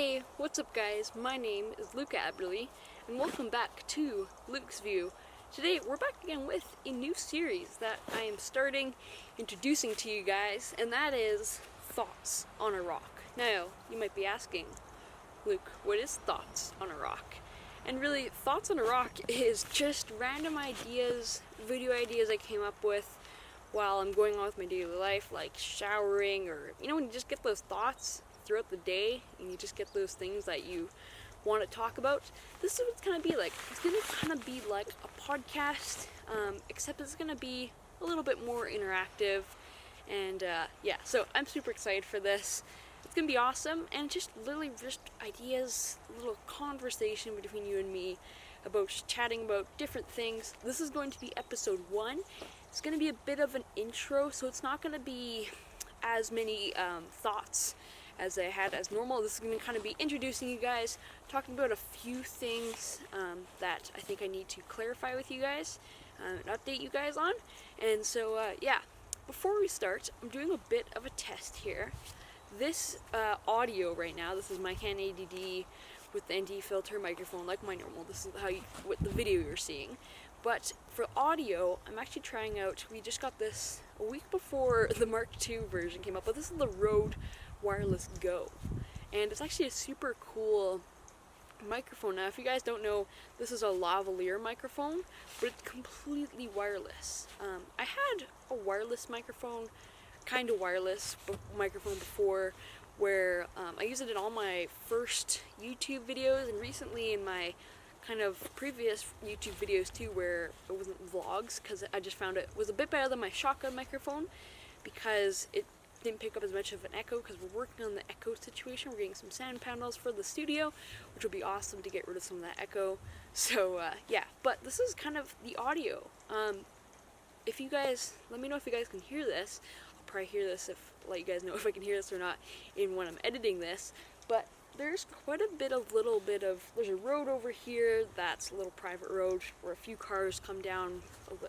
Hey, what's up guys? My name is Luca Aberly, and welcome back to Luke's View. Today we're back again with a new series that I am starting introducing to you guys, and that is Thoughts on a Rock. Now, you might be asking, Luke, what is Thoughts on a Rock? And really, Thoughts on a Rock is just random ideas, video ideas I came up with while I'm going on with my daily life, like showering, or when you just get those thoughts throughout the day and you just get those things that you want to talk about. This is what it's going to be like. It's going to kind of be like a podcast, except it's going to be a little bit more interactive. And yeah, so I'm super excited for this. It's going to be awesome, and just literally just ideas, a little conversation between you and me about chatting about different things. This is going to be episode 1. It's going to be a bit of an intro, so it's not going to be as many thoughts as I had as normal. This is going to kind of be introducing you guys, talking about a few things that I think I need to clarify with you guys, and update you guys on. And so, yeah, before we start, I'm doing a bit of a test here. This audio right now, this is my Canon ADD with the ND filter microphone, like my normal. This is what the video you're seeing. But for audio, I'm actually trying out, we just got this a week before the Mark II version came up, but this is the Rode Wireless Go. And it's actually a super cool microphone. Now, if you guys don't know, this is a lavalier microphone, but it's completely wireless. I had a wireless microphone, kind of wireless microphone before, where I used it in all my first YouTube videos, and recently in my kind of previous YouTube videos too, where it wasn't vlogs, because I just found it was a bit better than my shotgun microphone, because it didn't pick up as much of an echo, because we're working on the echo situation. We're getting some sound panels for the studio, which will be awesome to get rid of some of that echo. So yeah, but this is kind of the audio. If you guys, let me know if you guys can hear this. I'll probably hear this, let you guys know if I can hear this or not in when I'm editing this. But there's quite a little bit of, there's a road over here that's a little private road where a few cars come down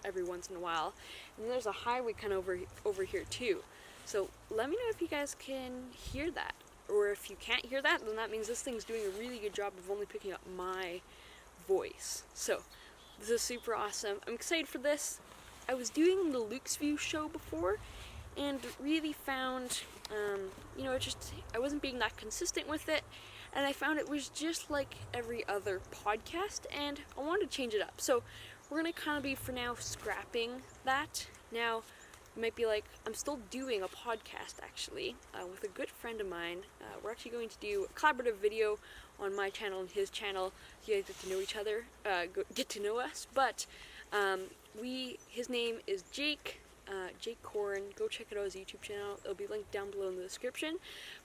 every once in a while. And there's a highway kind of over here too. So let me know if you guys can hear that. Or if you can't hear that, then that means this thing's doing a really good job of only picking up my voice. So this is super awesome. I'm excited for this. I was doing the Luke's View show before, and really found, I wasn't being that consistent with it, and I found it was just like every other podcast, and I wanted to change it up. So we're going to kind of be, for now, scrapping that. Now, you might be like, I'm still doing a podcast, actually, with a good friend of mine. We're actually going to do a collaborative video on my channel and his channel, so you guys get to know each other, get to know us, but his name is Jake Corin. Go check it out, his YouTube channel. It'll be linked down below in the description.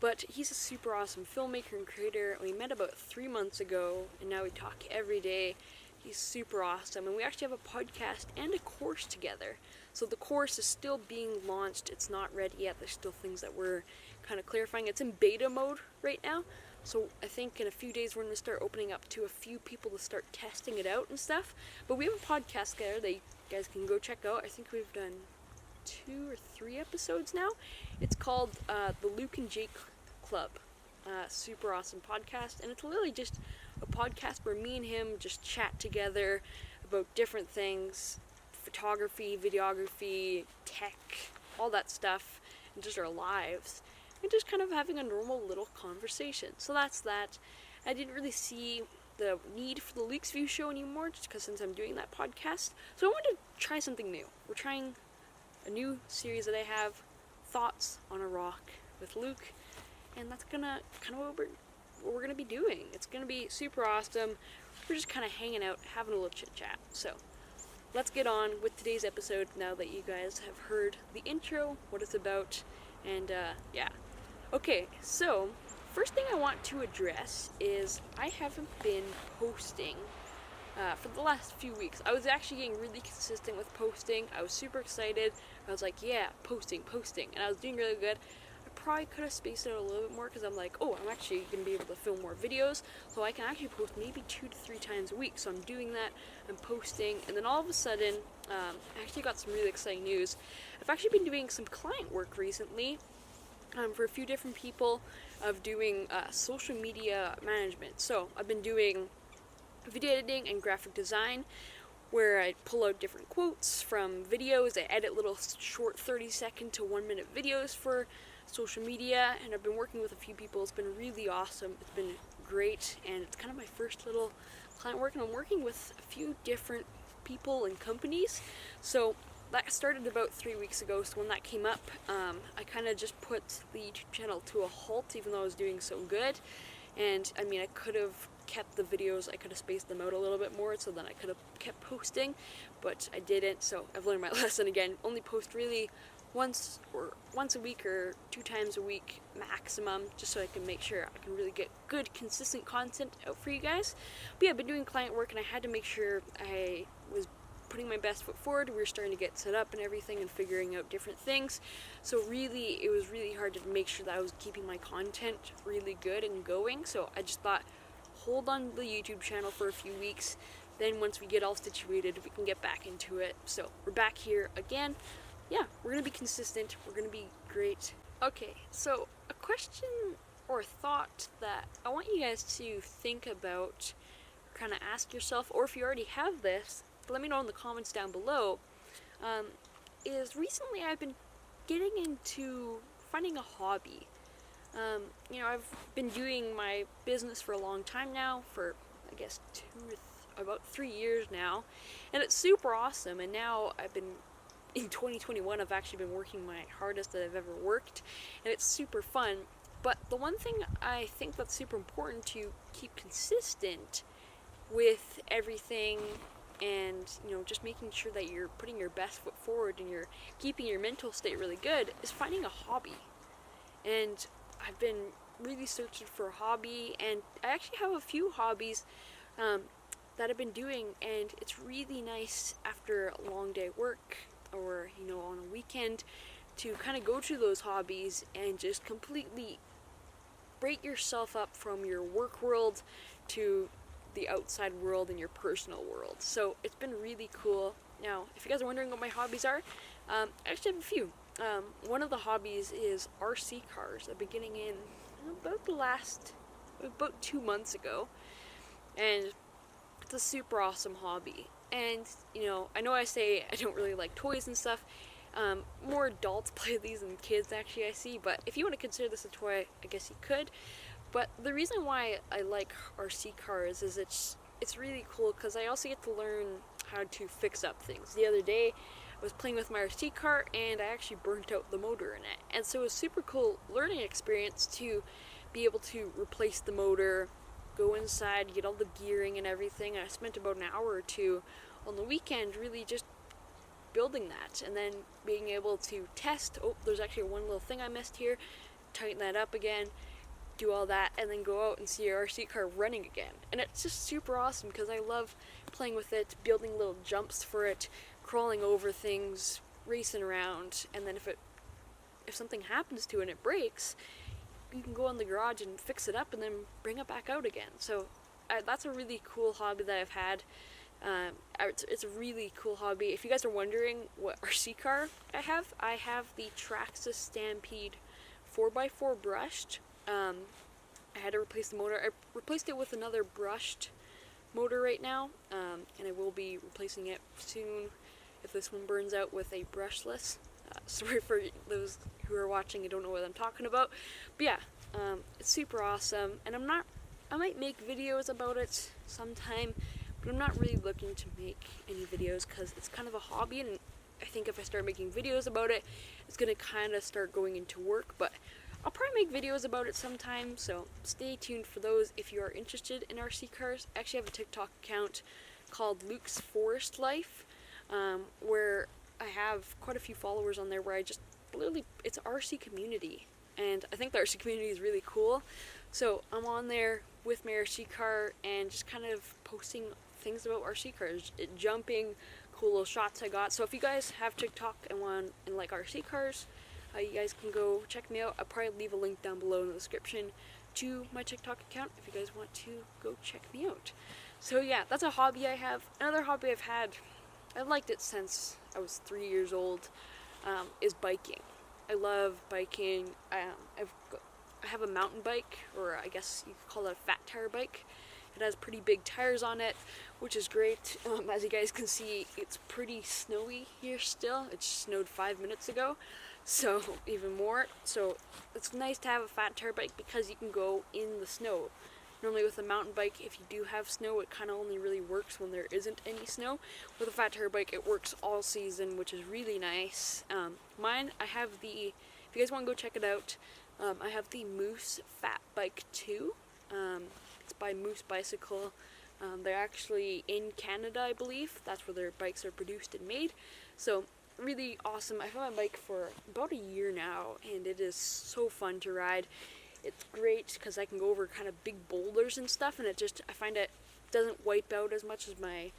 But he's a super awesome filmmaker and creator. We met about 3 months ago, and now we talk every day. He's super awesome, and we actually have a podcast and a course together. So the course is still being launched. It's not ready yet. There's still things that we're kind of clarifying. It's in beta mode right now. So I think in a few days we're going to start opening up to a few people to start testing it out and stuff. But we have a podcast there that you guys can go check out. I think we've done 2 or 3 episodes now. It's called the Luke and Jake Club. Super awesome podcast, and it's literally just a podcast where me and him just chat together about different things, photography, videography, tech, all that stuff, and just our lives, and just kind of having a normal little conversation. So that's that. I didn't really see the need for the Luke's View show anymore, just because since I'm doing that podcast. So I wanted to try something new. We're trying a new series that I have, Thoughts on a Rock with Luke, and that's gonna kind of what we're gonna be doing. It's gonna be super awesome. We're just kind of hanging out, having a little chit chat. So let's get on with today's episode now that you guys have heard the intro, what it's about, and yeah. Okay, so first thing I want to address is I haven't been posting for the last few weeks. I was actually getting really consistent with posting. I was super excited. I was like, yeah, posting, and I was doing really good. I probably could have spaced it out a little bit more, because I'm like, oh, I'm actually going to be able to film more videos, so I can actually post maybe 2 to 3 times a week. So I'm doing that, I'm posting, and then all of a sudden, I actually got some really exciting news. I've actually been doing some client work recently, for a few different people of doing social media management. So I've been doing video editing and graphic design, where I pull out different quotes from videos. I edit little short 30-second to 1-minute videos for social media, and I've been working with a few people. It's been really awesome. It's been great, and it's kind of my first little client work, and I'm working with a few different people and companies. So that started about 3 weeks ago. So when that came up, I kind of just put the YouTube channel to a halt, even though I was doing so good. And I mean, I could have kept the videos, I could have spaced them out a little bit more, so then I could have kept posting, but I didn't. So I've learned my lesson again. Only post really once a week or 2 times a week maximum, just so I can make sure I can really get good consistent content out for you guys. But yeah, I've been doing client work, and I had to make sure I was putting my best foot forward. We were starting to get set up and everything and figuring out different things. So really, it was really hard to make sure that I was keeping my content really good and going. So I just thought, hold on the YouTube channel for a few weeks. Then once we get all situated, we can get back into it. So we're back here again. Yeah, we're gonna be consistent. We're gonna be great. Okay, so a question or thought that I want you guys to think about, kind of ask yourself, or if you already have this, let me know in the comments down below, is recently I've been getting into finding a hobby. You know, I've been doing my business for a long time now, for I guess about 3 years now, and it's super awesome. And now in 2021, I've actually been working my hardest that I've ever worked, and it's super fun. But the one thing I think that's super important to keep consistent with everything, and you know, just making sure that you're putting your best foot forward and you're keeping your mental state really good, is finding a hobby. And I've been really searching for a hobby, and I actually have a few hobbies that I've been doing, and it's really nice after a long day at work, or you know, on a weekend, to kind of go to those hobbies and just completely break yourself up from your work world to the outside world and your personal world. So it's been really cool. Now, if you guys are wondering what my hobbies are, I actually have a few. One of the hobbies is RC cars. I've been getting in about 2 months ago, and it's a super awesome hobby. And you know I say I don't really like toys and stuff. More adults play these than kids, actually, I see. But if you want to consider this a toy, I guess you could. But the reason why I like RC cars is it's really cool, because I also get to learn how to fix up things. The other day, I was playing with my RC car, and I actually burnt out the motor in it. And so it was a super cool learning experience to be able to replace the motor, go inside, get all the gearing and everything. And I spent about an hour or 2 on the weekend really just building that, and then being able to test, oh, there's actually one little thing I missed here, tighten that up again, do all that, and then go out and see your RC car running again. And it's just super awesome, because I love playing with it, building little jumps for it, crawling over things, racing around, and then if something happens to it and it breaks, you can go in the garage and fix it up and then bring it back out again. So that's a really cool hobby that I've had. It's a really cool hobby. If you guys are wondering what RC car I have the Traxxas Stampede 4x4 brushed. I had to replace the motor. I replaced it with another brushed motor right now, and I will be replacing it soon if this one burns out with a brushless. Sorry for those who are watching, I don't know what I'm talking about. But yeah, it's super awesome, and I might make videos about it sometime, but I'm not really looking to make any videos because it's kind of a hobby, and I think if I start making videos about it, it's going to kind of start going into work. But I'll probably make videos about it sometime, so stay tuned for those if you are interested in RC cars. I actually have a TikTok account called Luke's Forest Life, where I have quite a few followers on there, where I just literally, it's an RC community, and I think the RC community is really cool. So I'm on there with my RC car and just kind of posting things about RC cars, jumping, cool little shots I got. So if you guys have TikTok and like RC cars, you guys can go check me out. I'll probably leave a link down below in the description to my TikTok account if you guys want to go check me out. So yeah, that's a hobby I have. Another hobby I've had, I've liked it since I was 3 years old, is biking. I love biking. I have a mountain bike, or I guess you could call it a fat tire bike. It has pretty big tires on it, which is great. As you guys can see, it's pretty snowy here still. It just snowed 5 minutes ago, so even more. So it's nice to have a fat tire bike because you can go in the snow. Normally with a mountain bike, if you do have snow, it kind of only really works when there isn't any snow. With a fat tire bike, it works all season, which is really nice. Mine, I have the, if you guys want to go check it out, I have the Moose Fat Bike 2. It's by Moose Bicycle. They're actually in Canada, I believe. That's where their bikes are produced and made. So really awesome. I've had my bike for about a year now, and it is so fun to ride. It's great because I can go over kind of big boulders and stuff, and I find it doesn't wipe out as much as my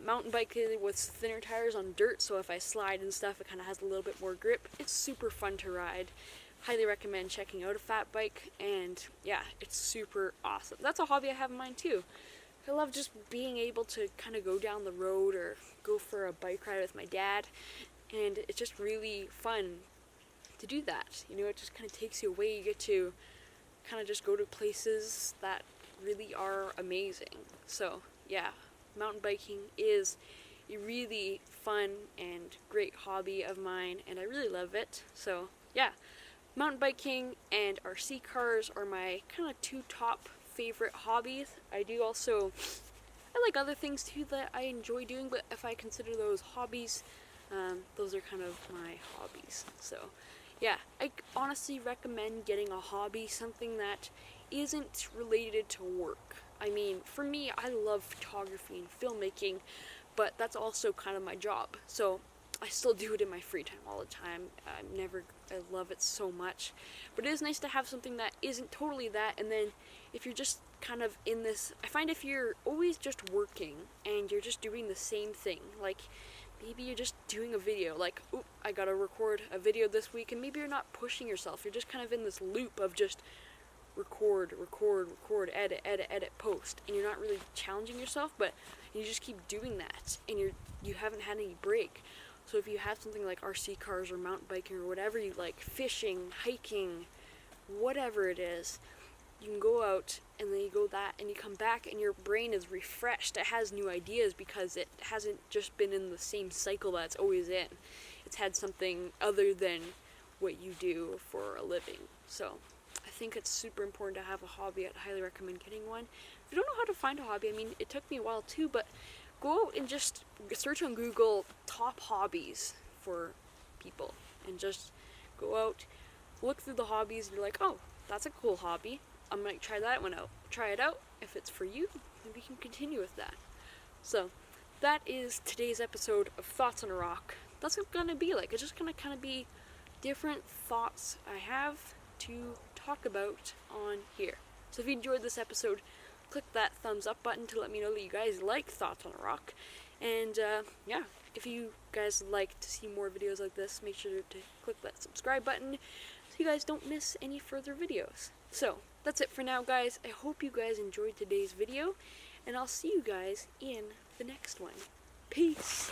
mountain bike with thinner tires on dirt, so if I slide and stuff, it kind of has a little bit more grip. It's super fun to ride. Highly recommend checking out a fat bike, and yeah, it's super awesome. That's a hobby I have in mind too. I love just being able to kind of go down the road or go for a bike ride with my dad, and it's just really fun to do that. You know, it just kind of takes you away. You get to kind of just go to places that really are amazing. So yeah, mountain biking is a really fun and great hobby of mine, and I really love it. So yeah, mountain biking and RC cars are my kind of two top favorite hobbies. I like other things too that I enjoy doing, but if I consider those hobbies, those are kind of my hobbies. So yeah, I honestly recommend getting a hobby, something that isn't related to work. I mean, for me, I love photography and filmmaking, but that's also kind of my job. So I still do it in my free time all the time. I love it so much. But it is nice to have something that isn't totally that, and then if you're just kind of in this, I find if you're always just working and you're just doing the same thing, like maybe you're just doing a video, like, oh, I gotta record a video this week, and maybe you're not pushing yourself, you're just kind of in this loop of just record, edit, post, and you're not really challenging yourself, but you just keep doing that, and you haven't had any break. So if you have something like RC cars or mountain biking or whatever you like, fishing, hiking, whatever it is, you can go out and then you go that and you come back and your brain is refreshed. It has new ideas because it hasn't just been in the same cycle that it's always in. It's had something other than what you do for a living. So I think it's super important to have a hobby. I'd highly recommend getting one. If you don't know how to find a hobby, I mean, it took me a while too, but go out and just search on Google top hobbies for people and just go out, look through the hobbies, and you're like, oh, that's a cool hobby. I might try that one out. Try it out. If it's for you, then we can continue with that. So that is today's episode of Thoughts on a Rock. That's what it's going to be like. It's just going to kind of be different thoughts I have to talk about on here. So if you enjoyed this episode, click that thumbs up button to let me know that you guys like Thoughts on a Rock. And yeah, if you guys like to see more videos like this, make sure to click that subscribe button so you guys don't miss any further videos. So that's it for now, guys. I hope you guys enjoyed today's video, and I'll see you guys in the next one. Peace!